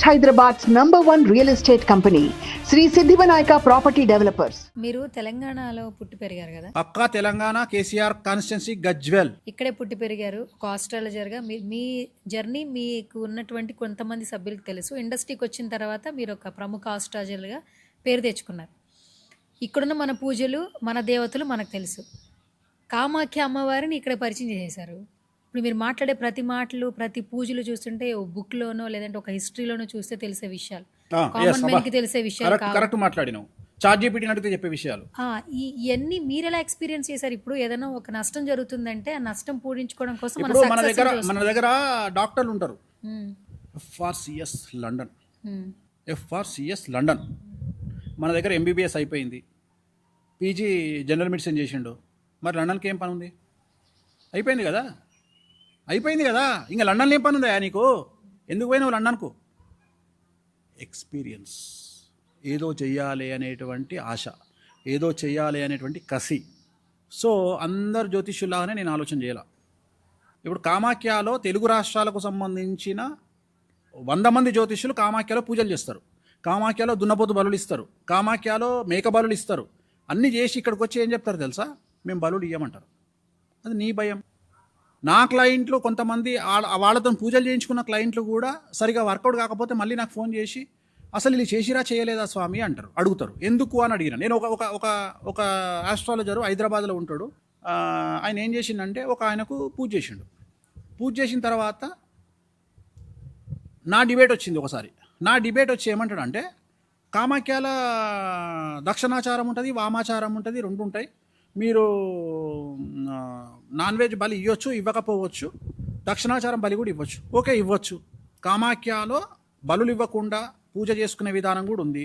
Hyderabad's #1 real estate company, Sri Siddhivanayaka Property Developers. మీరు తెలంగాణలో పుట్టి పెరిగారు కదా, పక్కా తెలంగాణ కేసీఆర్ కాన్స్టిట్యున్సీ గజ్వెల్. ఇక్కడే పుట్టి పెరిగారు. ఒక ఆస్ట్రాలజర్గా మీ జర్నీ మీకు ఉన్నటువంటి కొంతమంది సభ్యులకు తెలుసు. ఇండస్ట్రీకి వచ్చిన తర్వాత మీరు ఒక ప్రముఖ ఆస్ట్రాలజర్గా పేరు తెచ్చుకున్నారు. ఇక్కడున్న మన పూజలు, మన దేవతలు మనకు తెలుసు. కామాఖ్య అమ్మవారిని ఇక్కడ పరిచయం చేశారు. ఇప్పుడు మీరు మాట్లాడే ప్రతి మాటలు, ప్రతి పూజలు చూస్తుంటే ఓ బుక్లోనో లేదంటే ఒక హిస్టరీలోనో చూస్తే తెలిసే విషయాలు, కామన్ మ్యాన్కి తెలిసే విషయాలు. కరెక్ట్ మాట్లాడినావు. చాట్ జీపీటీ అడిగితే చెప్పే విషయాలు. ఇవన్నీ మీరు ఎలా ఎక్స్పీరియన్స్ చేశారు? ఇప్పుడు ఏదైనా ఒక నష్టం జరుగుతుందంటే ఆ నష్టం పూరించుకోవడం కోసం మన దగ్గర డాక్టర్లు ఉంటారు. FRCS లండన్ మన దగ్గర MBBS అయిపోయింది, PG జనరల్ మెడిసిన్ చేసిండు. మరి లండన్కి ఏం పని ఉంది? అయిపోయింది కదా. ఇంకా లండన్లో ఏం పని ఉందా నీకు? ఎందుకు పోయినావు లండన్కు? ఎక్స్పీరియన్స్, ఏదో చెయ్యాలి అనేటువంటి ఆశ, ఏదో చెయ్యాలి అనేటువంటి కసి. సో అందరు జ్యోతిష్యులాగానే నేను ఆలోచన చేయాల. ఇప్పుడు కామాఖ్యలో తెలుగు రాష్ట్రాలకు సంబంధించిన 100 మంది జ్యోతిష్యులు కామాఖ్యలో పూజలు చేస్తారు. కామాఖ్యలో దున్నపోతు బలులు ఇస్తారు, కామాఖ్యలో మేక బలులు ఇస్తారు. అన్నీ చేసి ఇక్కడికి వచ్చి ఏం చెప్తారు తెలుసా? మేము బలులు ఇవ్వమంటారు. అది నీ భయం. నా క్లయింట్లు కొంతమంది వాళ్ళతో పూజలు చేయించుకున్న క్లయింట్లు కూడా సరిగా వర్కౌట్ కాకపోతే మళ్ళీ నాకు ఫోన్ చేసి అసలు ఇది చేసిరా చేయలేదా స్వామి అంటారు, అడుగుతారు. ఎందుకు అని అడిగిన. నేను ఒక ఆస్ట్రాలజరు హైదరాబాద్లో ఉంటాడు. ఆయన ఏం చేసిండంటే ఆయనకు పూజ చేసిండు. పూజ చేసిన తర్వాత నా డిబేట్ వచ్చింది ఒకసారి. నా డిబేట్ వచ్చి ఏమంటాడంటే, కామాఖ్యాల దక్షిణాచారం ఉంటుంది, వామాచారం ఉంటుంది, 2 ఉంటాయి. మీరు నాన్ వెజ్ బలి ఇవ్వచ్చు, ఇవ్వకపోవచ్చు. దక్షిణాచారం బలి కూడా ఇవ్వచ్చు. ఓకే, ఇవ్వచ్చు. కామాఖ్యలో బలులు ఇవ్వకుండా పూజ చేసుకునే విధానం కూడా ఉంది.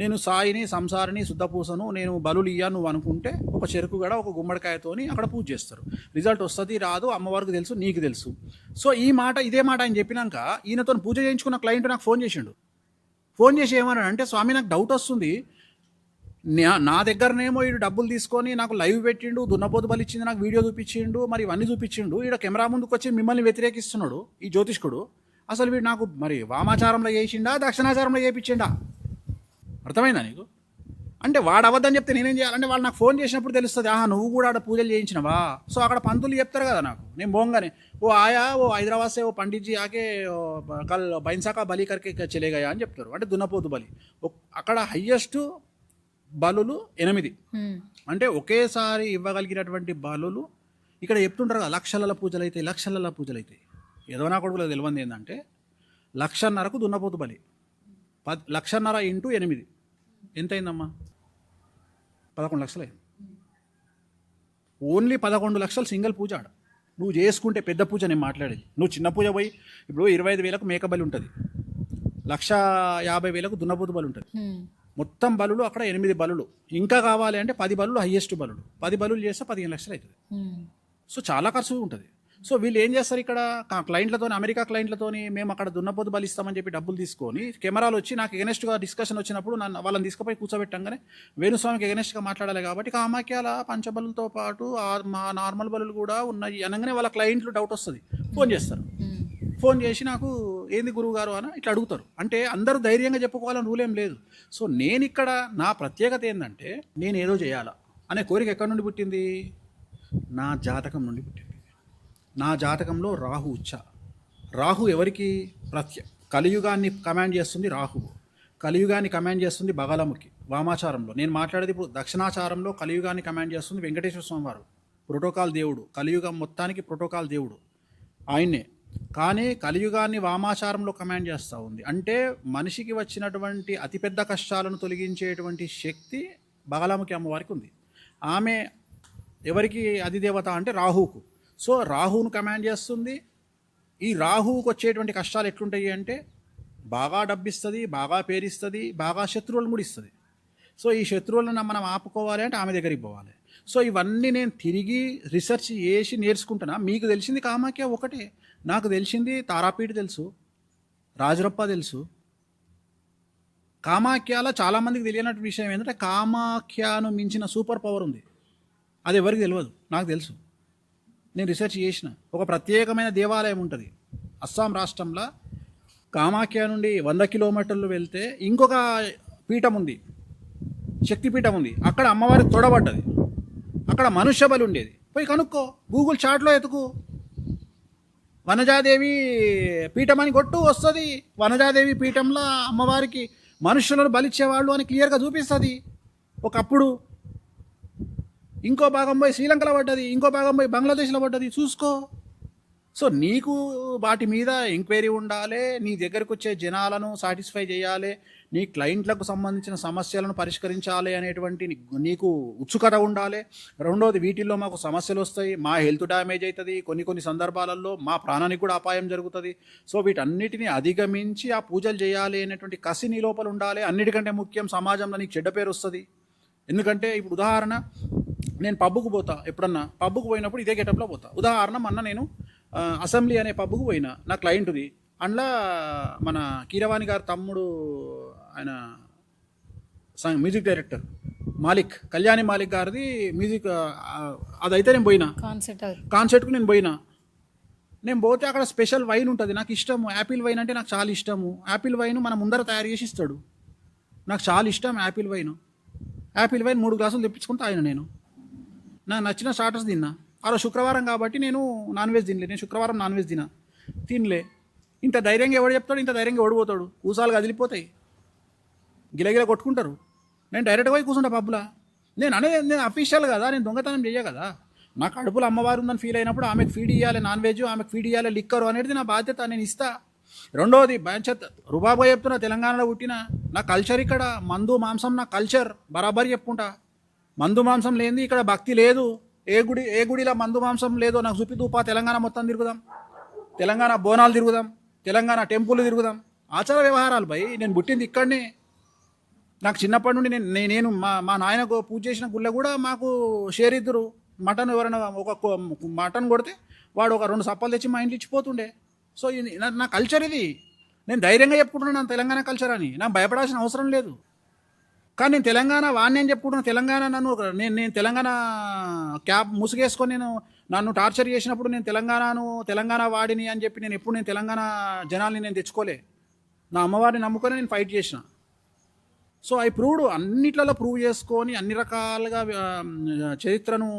నేను సాయిని, సంసారిని, శుద్ధపూసను, నేను బలులు ఇయ్యా నువ్వు అనుకుంటే ఒక చెరుకు గడ, ఒక గుమ్మడికాయతోని అక్కడ పూజ చేస్తారు. రిజల్ట్ వస్తుంది రాదు అమ్మవారికి తెలుసు, నీకు తెలుసు. సో ఇదే మాట ఆయన చెప్పినాక ఈయనతో పూజ చేయించుకున్న క్లయింట్ నాకు ఫోన్ చేసిండు. ఫోన్ చేసి ఏమన్నాడు అంటే, స్వామి నాకు డౌట్ వస్తుంది, నా దగ్గరనేమో వీడు డబ్బులు తీసుకొని నాకు లైవ్ పెట్టిండు, దున్నపోతు బలి ఇచ్చింది, నాకు వీడియో చూపించిండు, మరి ఇవన్నీ చూపించిండు. ఈడ కెమెరా ముందుకు వచ్చి మిమ్మల్ని వ్యతిరేకిస్తున్నాడు ఈ జ్యోతిష్కుడు. అసలు వీడు నాకు మరి వామాచారంలో చేసిండా, దక్షిణాచారంలో చేయించిండా? అర్థమైందా నీకు? అంటే వాడు అవద్దని చెప్తే నేనేం చేయాలంటే, వాళ్ళు నాకు ఫోన్ చేసినప్పుడు తెలుస్తుంది, నువ్వు కూడా ఆడ పూజలు చేయించినవా? సో అక్కడ పంతులు చెప్తారు కదా నాకు. నేను పోగానే హైదరాబాద్ సే పండిట్జీ ఆకే కల్ బైన్సాకా బలి కరికే చెలేగయా అని చెప్తారు. అంటే దున్నపోతు బలి. అక్కడ హయ్యెస్ట్ బలులు 8. అంటే ఒకేసారి ఇవ్వగలిగినటువంటి బలులు ఇక్కడ చెప్తుంటారు కదా, లక్షల పూజలు అవుతాయి. ఏదో నా కొడుకులకు తెలియంది ఏంటంటే, 1,50,000కు దున్నపోతు బలి, 1,50,000 × 8 ఎంత అయిందమ్మా? 11 లక్షలు అయింది. ఓన్లీ 11 లక్షలు సింగిల్ పూజ ఆడ. నువ్వు చేసుకుంటే పెద్ద పూజ నేను మాట్లాడేది. నువ్వు చిన్న పూజ పోయి ఇప్పుడు 25,000కు మేక బలి ఉంటుంది, 1,50,000కు దున్నపోతు బలి ఉంటుంది. మొత్తం బలులు అక్కడ 8 బలులు. ఇంకా కావాలి అంటే 10 బలులు హయ్యెస్ట్ బలులు. 10 బలులు చేస్తే 15 లక్షలు అవుతుంది. సో చాలా ఖర్చు ఉంటుంది. సో వీళ్ళు ఏం చేస్తారు, ఇక్కడ క్లయింట్లతోని, అమెరికా క్లయింట్లతోని మేము అక్కడ దున్నపోతు బలి ఇస్తామని చెప్పి డబ్బులు తీసుకొని, కెమెరాలు వచ్చి నాకు ఎగనెస్ట్గా డిస్కషన్ వచ్చినప్పుడు వాళ్ళని తీసుకుపోయి కూర్చోబెట్టంగానే వేణుస్వామికి ఎగనెస్ట్గా మాట్లాడాలి కాబట్టి కామాఖ్యాల పంచబలులతో పాటు మా నార్మల్ బలులు కూడా ఉన్నాయి అనగానే వాళ్ళ క్లయింట్లు డౌట్ వస్తుంది, ఫోన్ చేస్తారు. ఫోన్ చేసి నాకు ఏంది గురువు గారు అని ఇట్లా అడుగుతారు. అంటే అందరూ ధైర్యంగా చెప్పుకోవాలని రూల్ ఏం లేదు. సో నేను ఇక్కడ నా ప్రత్యేకత ఏంటంటే, నేను ఏదో చేయాలా అనే కోరిక ఎక్కడి నుండి పుట్టింది? నా జాతకం నుండి పుట్టింది. నా జాతకంలో రాహు ఉచ్చ. రాహు ఎవరికి? కలియుగాన్ని కమాండ్ చేస్తుంది రాహువు, కలియుగాన్ని కమాండ్ చేస్తుంది బగలముఖి. వామాచారంలో నేను మాట్లాడేది ఇప్పుడు దక్షిణాచారంలో కలియుగాన్ని కమాండ్ చేస్తుంది వెంకటేశ్వర స్వామి వారు, ప్రోటోకాల్ దేవుడు, కలియుగం మొత్తానికి ప్రోటోకాల్ దేవుడు ఆయన్నే. కానీ కలియుగాన్ని వామాచారంలో కమాండ్ చేస్తూ ఉంది. అంటే మనిషికి వచ్చినటువంటి అతిపెద్ద కష్టాలను తొలగించేటువంటి శక్తి బగలాముఖి అమ్మవారికి ఉంది. ఆమె ఎవరికి అధిదేవత అంటే రాహువుకు. సో రాహువును కమాండ్ చేస్తుంది. ఈ రాహువుకు వచ్చేటువంటి కష్టాలు ఎట్లుంటాయి అంటే, బాగా డబ్బిస్తుంది, బాగా పేరిస్తుంది, బాగా శత్రువులను కూడా ఇస్తుంది. సో ఈ శత్రువులను మనం ఆపుకోవాలి అంటే ఆమె దగ్గరికి పోవాలి. సో ఇవన్నీ నేను తిరిగి రీసెర్చ్ చేసి నేర్చుకుంటున్నా. మీకు తెలిసింది కామాఖ్య ఒకటే, నాకు తెలిసింది తారాపీఠ తెలుసు, రాజరప్ప తెలుసు. కామాఖ్యలో చాలామందికి తెలియనట్టు విషయం ఏంటంటే, కామాఖ్యను మించిన సూపర్ పవర్ ఉంది. అది ఎవరికి తెలియదు, నాకు తెలుసు. నేను రీసెర్చ్ చేసిన ఒక ప్రత్యేకమైన దేవాలయం ఉంటుంది అస్సాం రాష్ట్రంలో. కామాఖ్య నుండి 100 కిలోమీటర్లు వెళ్తే ఇంకొక పీఠం ఉంది, శక్తిపీఠం ఉంది. అక్కడ అమ్మవారికి తొడబడ్డది, అక్కడ మనుష్య బలి ఉండేది. పోయి కనుక్కో, గూగుల్ చాట్లో ఎతుకు, వనజాదేవి పీఠం అని కొట్టు, వస్తుంది. వనజాదేవి పీఠంలో అమ్మవారికి మనుషులను బలిచ్చేవాళ్ళు అని క్లియర్గా చూపిస్తుంది. ఒకప్పుడు ఇంకో భాగం పోయి శ్రీలంకలో పడ్డది, ఇంకో భాగం పోయి బంగ్లాదేశ్లో పడ్డది, చూసుకో. సో నీకు వాటి మీద ఎంక్వైరీ ఉండాలి, నీ దగ్గరకు వచ్చే జనాలను సాటిస్ఫై చేయాలి, నీ క్లయింట్లకు సంబంధించిన సమస్యలను పరిష్కరించాలి అనేటువంటి నీకు ఉత్సుకత ఉండాలి. రెండోది, వీటిల్లో మాకు సమస్యలు వస్తాయి, మా హెల్త్ డ్యామేజ్ అవుతుంది, కొన్ని సందర్భాలలో మా ప్రాణానికి కూడా అపాయం జరుగుతుంది. సో వీటన్నిటిని అధిగమించి ఆ పూజలు చేయాలి అనేటువంటి కసి నీ లోపల ఉండాలి. అన్నిటికంటే ముఖ్యం, సమాజంలో నీకు చెడ్డ పేరు వస్తుంది. ఎందుకంటే ఇప్పుడు ఉదాహరణ, నేను పబ్బుకు పోతా, ఎప్పుడన్నా పబ్బుకు పోయినప్పుడు ఇదే గెటప్లో పోతా. ఉదాహరణ, మొన్న నేను అసెంబ్లీ అనే పబ్బుకు పోయినా, నా క్లయింట్ది. అందులో మన కీరవాణి గారి తమ్ముడు, ఆయన మ్యూజిక్ డైరెక్టర్ మాలిక్, కళ్యాణి మాలిక్ గారిది మ్యూజిక్, అదైతే నేను పోయినా కాన్సర్ట్కు నేను పోతే అక్కడ స్పెషల్ వైన్ ఉంటుంది, నాకు ఇష్టము. యాపిల్ వైన్ అంటే నాకు చాలా ఇష్టము. యాపిల్ వైన్ మన ముందర తయారు చేసి ఇస్తాడు, నాకు చాలా ఇష్టం యాపిల్ వైన్. 3 గ్లాసులు తెప్పించుకుంటే ఆయన నేను నాకు నచ్చిన స్టార్టర్స్ తిన్నా. అలా శుక్రవారం కాబట్టి నేను నాన్ వెజ్ తినలే. నేను శుక్రవారం నాన్ వెజ్ తినలే. ఇంత ధైర్యంగా ఎవడు చెప్తాడు, ఇంత ధైర్యంగా ఓడిపోతాడు. కూసాలు కదిలిపోతాయి, గిలగిల కొట్టుకుంటారు. నేను డైరెక్ట్గా పోయి కూర్చుంటా పబ్బులా. నేను అఫీషియల్ కదా, నేను దొంగతనం చేయ కదా. నా కడుపులో అమ్మవారు ఉందని ఫీల్ అయినప్పుడు ఆమెకు ఫీడ్ ఇవ్వాలి నాన్ వెజ్, ఆమెకు ఫీడ్ ఇవ్వాలి లిక్కరు అనేది నా బాధ్యత, నేను ఇస్తా. రెండోది, బాంచత్ రుబాబా చెప్తున్నా, తెలంగాణలో పుట్టిన నా కల్చర్ ఇక్కడ మందు మాంసం, నా కల్చర్ బరాబరి చెప్పుకుంటా. మందు మాంసం లేనిది ఇక్కడ భక్తి లేదు. ఏ గుడిలో మందు మాంసం లేదో నాకు చూపితూపా. తెలంగాణ మొత్తం తిరుగుదాం, తెలంగాణ బోనాలు తిరుగుదాం, తెలంగాణ టెంపుల్ తిరుగుదాం. ఆచార వ్యవహారాలు భయ్, నేను పుట్టింది ఇక్కడనే. నాకు చిన్నప్పటి నుండి నేను మా నాయన పూజ చేసిన గుళ్ళ కూడా మాకు షేర్ ఇద్దరు. మటన్ ఎవరైనా ఒక మటన్ కొడితే వాడు ఒక 2 సప్పాలు తెచ్చి మా ఇంట్లో ఇచ్చిపోతుండే. సో నా కల్చర్ ఇది. నేను ధైర్యంగా చెప్పుకుంటున్నాను తెలంగాణ కల్చర్ అని, నాకు భయపడాల్సిన అవసరం లేదు. కానీ నేను తెలంగాణ వాడిని అని చెప్పుకుంటున్నాను. తెలంగాణ నేను తెలంగాణ క్యాబ్ ముసుగేసుకొని నన్ను టార్చర్ చేసినప్పుడు నేను తెలంగాణ వాడిని అని చెప్పి నేను తెలంగాణ జనాల్ని నేను తెచ్చుకోలే. నా అమ్మవారిని నమ్ముకొని నేను ఫైట్ చేసిన. సో ఐ ప్రూవ్డ్, అన్నిట్లలో ప్రూవ్ చేసుకొని అన్ని రకాలుగా చరిత్రను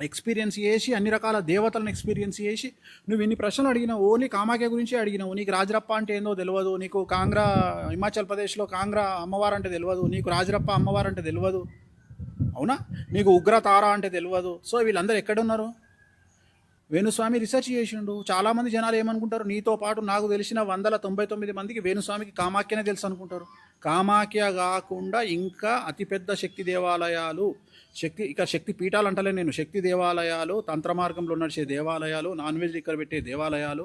ఎక్స్పీరియన్స్ చేసి, అన్ని రకాల దేవతలను ఎక్స్పీరియన్స్ చేసి, నువ్వు ఇన్ని ప్రశ్నలు అడిగినావు. ఓన్లీ కామాఖ్య గురించి అడిగినావు. నీకు రాజరప్ప అంటే ఏందో తెలియదు, నీకు కాంగ్రా హిమాచల్ ప్రదేశ్లో కాంగ్రా అమ్మవారు అంటే తెలియదు, నీకు రాజరప్ప అమ్మవారు అంటే తెలియదు, అవునా? నీకు ఉగ్ర తార అంటే తెలియదు. సో వీళ్ళందరూ ఎక్కడున్నారు? వేణుస్వామి రీసెర్చ్ చేసిండు. చాలామంది జనాలు ఏమనుకుంటారు, నీతో పాటు నాకు తెలిసిన 199 మందికి వేణుస్వామికి కామాఖ్యనే తెలుసు అనుకుంటారు. కామాఖ్య కాకుండా ఇంకా అతిపెద్ద శక్తి దేవాలయాలు, శక్తి పీఠాలు అంటలే నేను, శక్తి దేవాలయాలు, తంత్ర మార్గంలో నడిచే దేవాలయాలు, నాన్ వెజ్ ఇక్కడ పెట్టే దేవాలయాలు,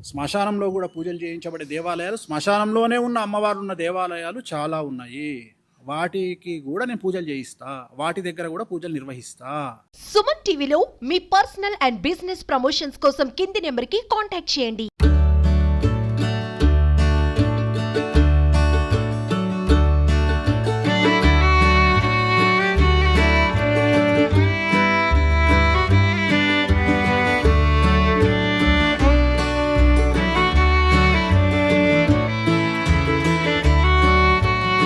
శ్మశానంలో కూడా పూజలు చేయించబడే దేవాలయాలు, శ్మశానంలోనే ఉన్న అమ్మవారు ఉన్న దేవాలయాలు చాలా ఉన్నాయి. వాటికి కూడా నేను పూజలు చేయిస్తా, వాటి దగ్గర కూడా పూజలు నిర్వహిస్తా. సుమన్ టీవీలో మీ పర్సనల్ అండ్ బిజినెస్ ప్రమోషన్స్ కోసం కింది నెంబర్కి కాంటాక్ట్ చేయండి.